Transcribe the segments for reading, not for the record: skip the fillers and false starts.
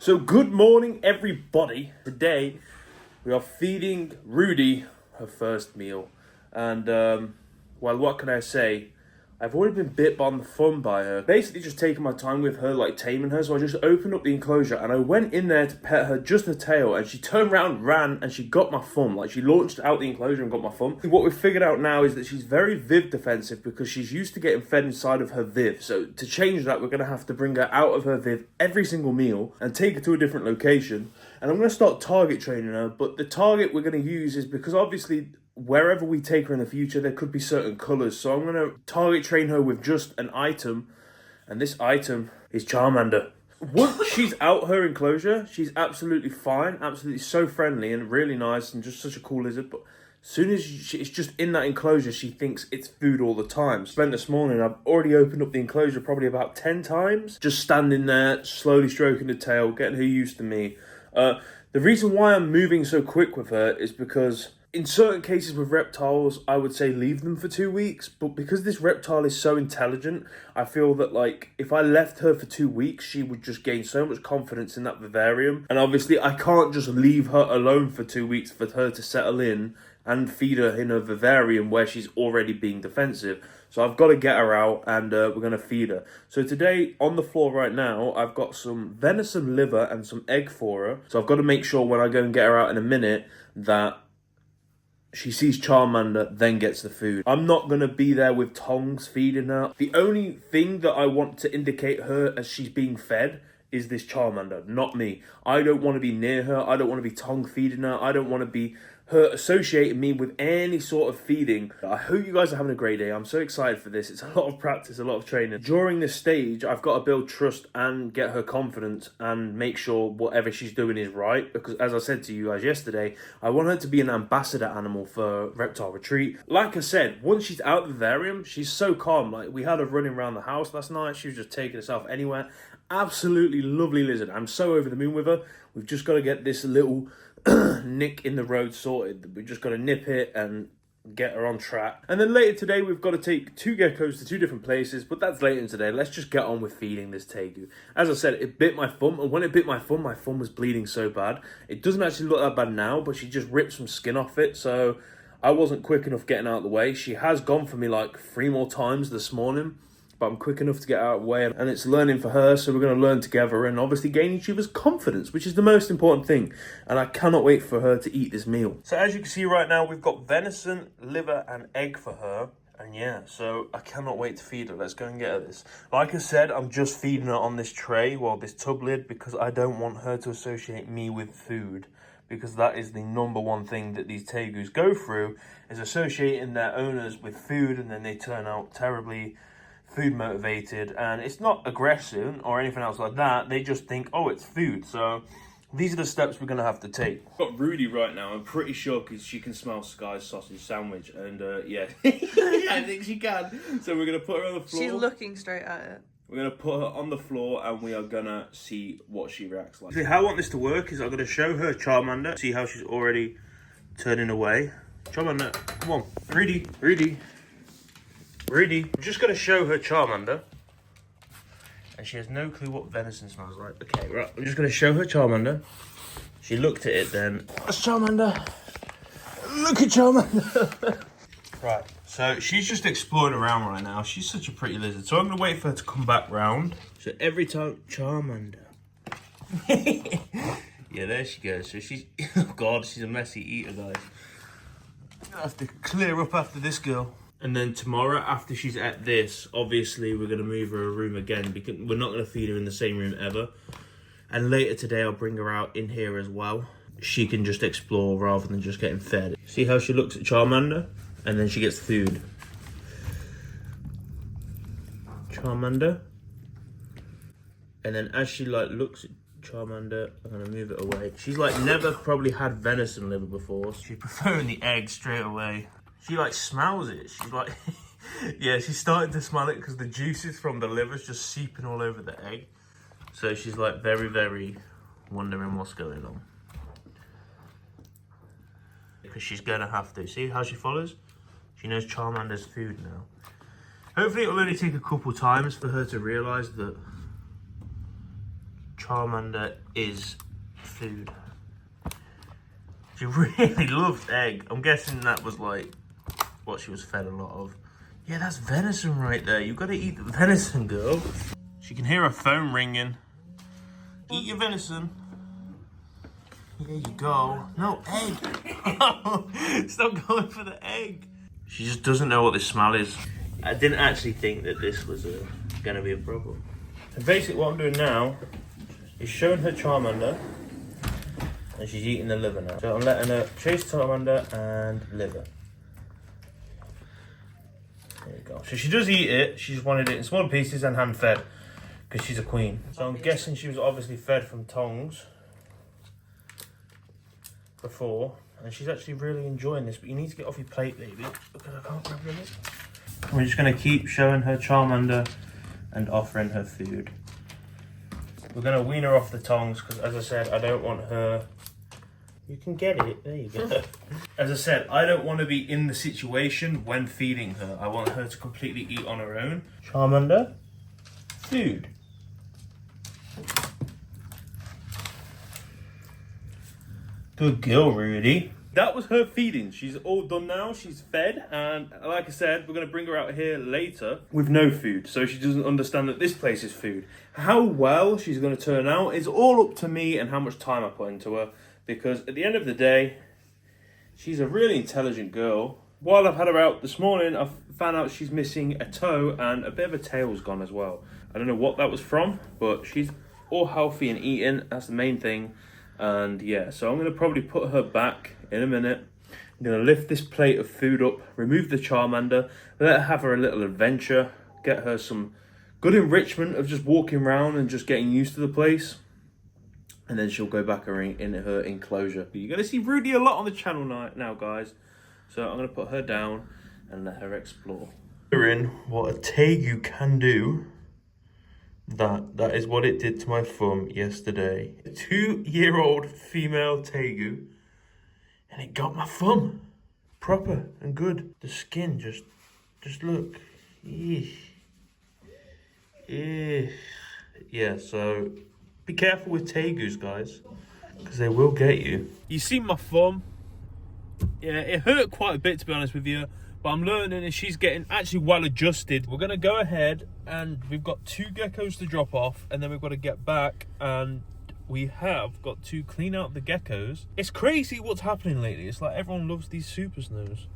So good morning, everybody. Today we are feeding Rudy her first meal, and well, what can I say? I've already been bit on the thumb by her. Basically, just taking my time with her, like taming her. So I just opened up the enclosure and I went in there to pet her, just the tail, and she turned around, ran, and she got my thumb. Like, she launched out the enclosure and got my thumb. What we've figured out now is that she's very Viv defensive because she's used to getting fed inside of her Viv. So to change that, we're gonna have to bring her out of her Viv every single meal and take her to a different location. And I'm gonna start target training her. But the target we're gonna use is because obviously, wherever we take her in the future, there could be certain colours. So I'm going to target train her with just an item. And this item is Charmander. Once she's out her enclosure, she's absolutely fine. Absolutely so friendly and really nice and just such a cool lizard. But as soon as it's just in that enclosure, she thinks it's food all the time. Spent this morning, I've already opened up the enclosure probably about 10 times. Just standing there, slowly stroking the tail, getting her used to me. The reason why I'm moving so quick with her is because in certain cases with reptiles, I would say leave them for 2 weeks. But because this reptile is so intelligent, I feel that, like, if I left her for 2 weeks, she would just gain so much confidence in that vivarium. And obviously, I can't just leave her alone for 2 weeks for her to settle in and feed her in a vivarium where she's already being defensive. So I've got to get her out and we're going to feed her. So today, on the floor right now, I've got some venison liver and some egg for her. So I've got to make sure when I go and get her out in a minute that she sees Charmander, then gets the food. I'm not going to be there with tongs feeding her. The only thing that I want to indicate her as she's being fed is this Charmander, not me. I don't want to be near her. I don't want to be tongue feeding her. I don't want to be her associating me with any sort of feeding. I hope you guys are having a great day. I'm so excited for this. It's a lot of practice, a lot of training. During this stage, I've got to build trust and get her confidence and make sure whatever she's doing is right. Because as I said to you guys yesterday, I want her to be an ambassador animal for Reptile Retreat. Like I said, once she's out of the vivarium, she's so calm. Like, we had her running around the house last night. She was just taking herself anywhere. Absolutely lovely lizard. I'm so over the moon with her. We've just got to get this little nick in the road sorted. We've just got to nip it and get her on track. And then later today, we've got to take 2 geckos to 2 different places, but that's later in today. Let's just get on with feeding this tegu. As I said, it bit my thumb, and when it bit my thumb was bleeding so bad. It doesn't actually look that bad now, but she just ripped some skin off it, so I wasn't quick enough getting out of the way. She has gone for me like 3 more times this morning, but I'm quick enough to get out of the way, and it's learning for her, so we're going to learn together and obviously gain each other's confidence, which is the most important thing, and I cannot wait for her to eat this meal. So as you can see right now, we've got venison, liver, and egg for her, and yeah, so I cannot wait to feed her. Let's go and get her this. Like I said, I'm just feeding her on this tray, well, this tub lid, because I don't want her to associate me with food, because that is the #1 thing that these tegus go through, is associating their owners with food, and then they turn out terribly food motivated, and it's not aggressive or anything else like that. They just think, oh, it's food. So these are the steps we're gonna have to take. I've got Rudy right now. I'm pretty sure because she can smell Sky's sausage sandwich, and yeah, I think she can. So we're gonna put her on the floor. She's looking straight at it. We're gonna put her on the floor, and we are gonna see what she reacts like. See, how I want this to work is I'm gonna show her Charmander. See how she's already turning away. Charmander, come on, Rudy. I'm just going to show her Charmander. And she has no clue what venison smells like. Okay, right. I'm just going to show her Charmander. She looked at it then. That's Charmander. Look at Charmander. Right. So she's just exploring around right now. She's such a pretty lizard. So I'm going to wait for her to come back round. So every time... Charmander. Yeah, there she goes. So she's... Oh, God, she's a messy eater, guys. I'm going to have to clear up after this girl. And then tomorrow, after she's at this, obviously we're going to move her a room again, because we're not going to feed her in the same room ever. And later today, I'll bring her out in here as well. She can just explore rather than just getting fed. See how she looks at Charmander? And then she gets food. Charmander. And then as she like looks at Charmander, I'm going to move it away. She's like never probably had venison liver before. She's preferring the egg straight away. She like smells it. She's like, yeah, she's starting to smell it because the juices from the liver's just seeping all over the egg. So she's like very, very wondering what's going on. Because she's going to have to. See how she follows? She knows Charmander's food now. Hopefully it'll only take a couple times for her to realise that Charmander is food. She really loves egg. I'm guessing that was like what she was fed a lot of. Yeah, that's venison right there. You've got to eat the venison, girl. She can hear her phone ringing. Eat your venison. There you go. No, egg. Stop going for the egg. She just doesn't know what this smell is. I didn't actually think that this was going to be a problem. So basically what I'm doing now is showing her Charmander. And she's eating the liver now. So I'm letting her chase Charmander and liver. There you go. So she does eat it. She just wanted it in small pieces and hand fed. Because she's a queen. So I'm guessing she was obviously fed from tongs before. And she's actually really enjoying this. But you need to get off your plate, baby. Because I can't grab it. We're just going to keep showing her Charmander and offering her food. We're going to wean her off the tongs. Because as I said, I don't want her... You can get it. There you go. As I said, I don't want to be in the situation when feeding her. I want her to completely eat on her own. Charmander, food. Good girl, Rudy. That was her feeding. She's all done now. She's fed. And like I said, we're going to bring her out here later with no food. So she doesn't understand that this place is food. How well she's going to turn out is all up to me and how much time I put into her. Because at the end of the day, she's a really intelligent girl. While I've had her out this morning, I've found out she's missing a toe and a bit of a tail's gone as well. I don't know what that was from, but she's all healthy and eating. That's the main thing. And yeah, so I'm going to probably put her back in a minute. I'm going to lift this plate of food up, remove the Charmander, let her have her a little adventure, get her some good enrichment of just walking around and just getting used to the place. And then she'll go back in her enclosure. You're going to see Rudy a lot on the channel now, guys. So I'm going to put her down and let her explore. Hearing what a tegu can do. That is what it did to my thumb yesterday. A 2-year-old female tegu. And it got my thumb. Proper and good. The skin just look. Eesh. Eesh. Yeah, so... Be careful with tegus, guys, because they will get you. You see my thumb? Yeah, it hurt quite a bit, to be honest with you, but I'm learning and she's getting actually well adjusted. We're going to go ahead and we've got 2 geckos to drop off and then we've got to get back and we have got to clean out the geckos. It's crazy what's happening lately. It's like everyone loves these super snows.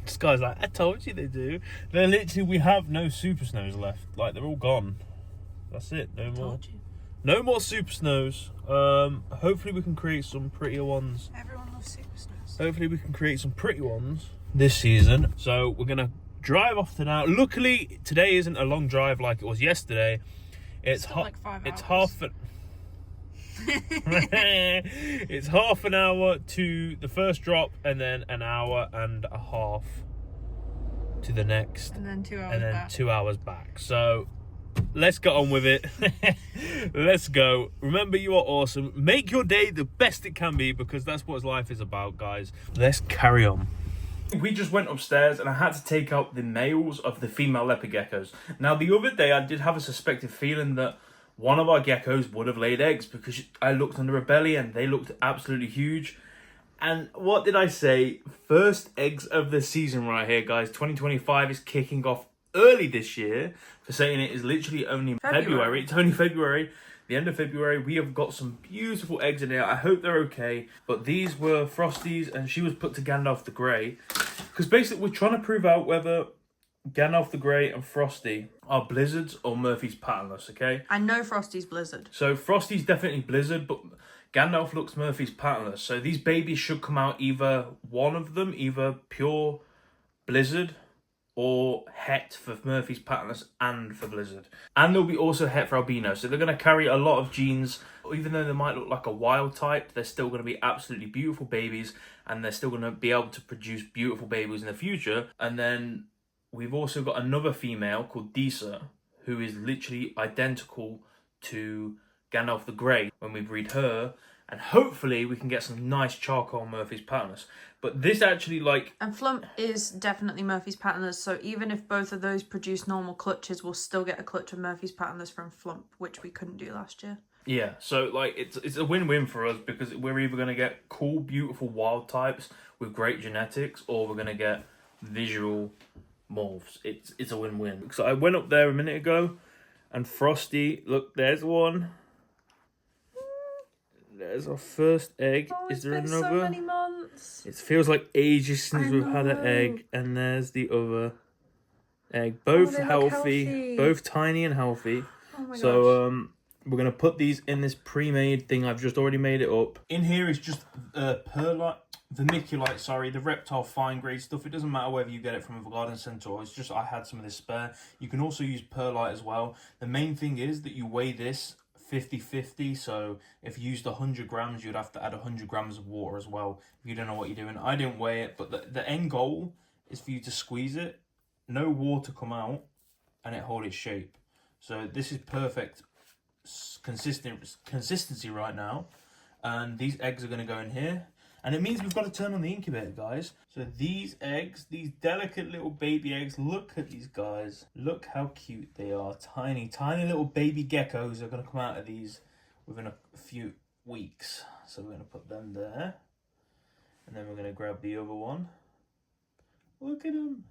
This guy's like, I told you they do. They're literally, we have no super snows left. Like, they're all gone. That's it, no more. No more super snows. Hopefully we can create some prettier ones. Everyone loves super snows. Hopefully we can create some pretty ones this season. So we're going to drive off to now. Luckily, today isn't a long drive like it was yesterday. It's like 5 hours. It's it's half an hour to the first drop and then an hour and a half to the next. And then 2 hours and then back. 2 hours back. So... let's get on with it. Let's go. Remember, you are awesome. Make your day the best it can be because that's what life is about, guys. Let's carry on. We just went upstairs and I had to take out the males of the female leopard geckos. Now, the other day I did have a suspected feeling that one of our geckos would have laid eggs because I looked under her belly and they looked absolutely huge. And what did I say? First eggs of the season right here, guys. 2025 is kicking off early this year. For saying it is literally only February. It's only February. The end of February. We have got some beautiful eggs in here. I hope they're okay. But these were Frosty's and she was put to Gandalf the Grey. Because basically we're trying to prove out whether Gandalf the Grey and Frosty are Blizzards or Murphy's Patternless, okay? I know Frosty's Blizzard. So Frosty's definitely Blizzard, but Gandalf looks Murphy's Patternless. So these babies should come out either one of them, either pure Blizzard or Het for Murphy's Patternless and for Blizzard. And there'll be also Het for Albino. So they're going to carry a lot of genes. Even though they might look like a wild type, they're still going to be absolutely beautiful babies. And they're still going to be able to produce beautiful babies in the future. And then we've also got another female called Disa, who is literally identical to Gandalf the Grey when we breed her. And hopefully we can get some nice charcoal Murphy's Patternless. But this actually, like... And Flump is definitely Murphy's Patternless, so even if both of those produce normal clutches, we'll still get a clutch of Murphy's Patternless from Flump, which we couldn't do last year. Yeah, so like it's a win-win for us because we're either gonna get cool, beautiful wild types with great genetics, or we're gonna get visual morphs. It's a win-win. So I went up there a minute ago, and Frosty, look, there's one. There's our first egg. Oh, Is it's there been another? so many months. It feels like ages since I we've had an know. egg, and there's the other egg. Oh, Both they look healthy, healthy. both tiny and healthy. Oh my gosh. So we're gonna put these in this pre-made thing. I've just already made it up. In here is just perlite, vermiculite. Sorry, the Reptile fine grade stuff. It doesn't matter whether you get it from a garden centre or it's just I had some of this spare. You can also use perlite as well. The main thing is that you weigh this 50-50, so if you used 100 grams, you'd have to add 100 grams of water as well if you don't know what you're doing. I didn't weigh it, but the end goal is for you to squeeze it, no water come out, and it hold its shape. So this is perfect consistency right now, and these eggs are going to go in here, and it means we've got to turn on the incubator, guys. So these eggs, these delicate little baby eggs, look at these guys, look how cute they are. Tiny little baby geckos are going to come out of these within a few weeks. So we're going to put them there, and then we're going to grab the other one. Look at them.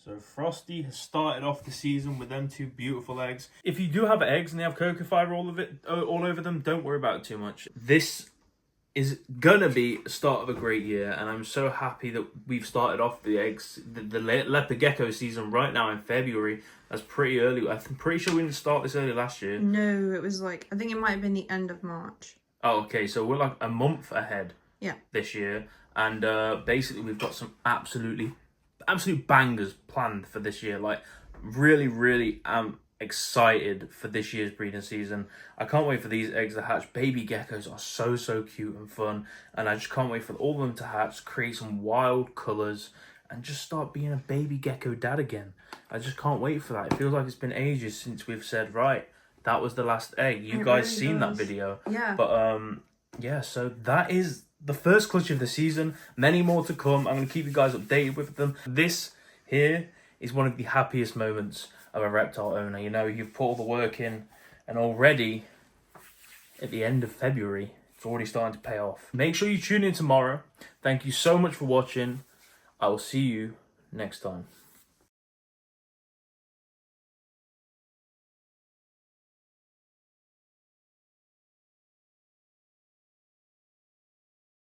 So Frosty has started off the season with them two beautiful eggs. If you do have eggs and they have cocoa fibre all over them, don't worry about it too much. This is gonna be the start of a great year, and I'm so happy that we've started off the eggs, the leopard gecko season right now in February. That's pretty early. I'm pretty sure we didn't start this early last year. No, it was like, I think it might have been the end of March. Oh, okay, so we're like a month ahead. Yeah. This year, and basically we've got some absolute bangers planned for this year. Like, really excited for this year's breeding season. I can't wait for these eggs to hatch. Baby geckos are so cute and fun, and I just can't wait for all of them to hatch, create some wild colours, and just start being a baby gecko dad again. I just can't wait for that. It feels like it's been ages since we've said, right, that was the last egg. You guys really seen does. that video. Yeah. But yeah, so that is the first clutch of the season. Many more to come. I'm going to keep you guys updated with them. This here is one of the happiest moments of a reptile owner. You know, you've put all the work in, and already at the end of February, it's already starting to pay off. Make sure you tune in tomorrow. Thank you so much for watching. I will see you next time.